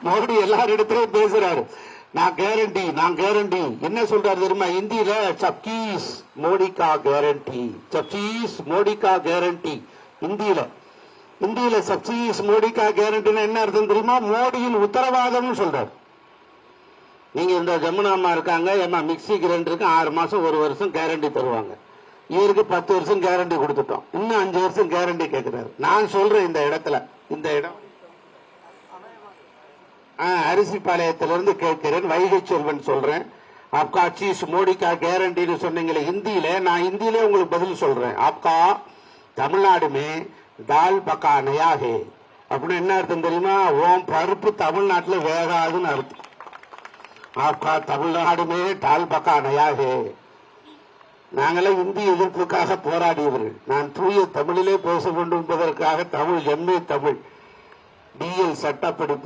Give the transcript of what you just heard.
மோடி எல்லாரிடத்திலையும் பேசுறாரு. நான் கேரண்டி, நான் கேரண்டி. என்ன சொல்றாரு தெரியுமா? இந்தியில சப்கீஸ் மோடி கா கேரண்டி, சப்கீஸ் மோடி கா கேரண்டி. இந்தியில சப்கீஸ் மோடி கா கேரண்டின்னு என்ன அர்த்தம் தெரியுமா? மோடியின் உத்தரவாதம் சொல்றாரு. நீங்க இந்த ஜமுனாமா இருக்காங்க, ஏமா மிக்சி கிரைண்டருக்கு 6 மாசம் 1 வருஷம் கேரண்டி தருவாங்க. இவருக்கு 10 வருஷம் கேரண்டி கொடுத்துட்டோம், இன்னும் 5 வருஷம் கேரண்டி கேட்கிறாரு. நான் சொல்றேன் இந்த இடத்துல, இந்த இடம் அரிசிபாளையத்திலிருந்து கேட்கிறேன், வைகை செல்வன் சொல்றேன். आपका चीज मोदी का गारंटी சொன்னீங்களே ஹிந்தியில, நான் ஹிந்தியிலே உங்களுக்கு பதில் சொல்றேன். आपका தமிழ்நாடு में दाल पका नया है அப்படின்னு என்ன அர்த்தம் தெரியுமா? ஓம் பருப்பு தமிழ்நாட்டில் வேகாதுன்னு அர்த்தம். आपका தமிழ்நாடு में दाल पका नया है. நாங்களே இந்தி எதிர்ப்புக்காக போராடியவர்கள். நான் தூய தமிழிலே பேச வேண்டும் என்பதற்காக தமிழ், எம்ஏ தமிழ், பிஎல் சட்டப்படிப்பு,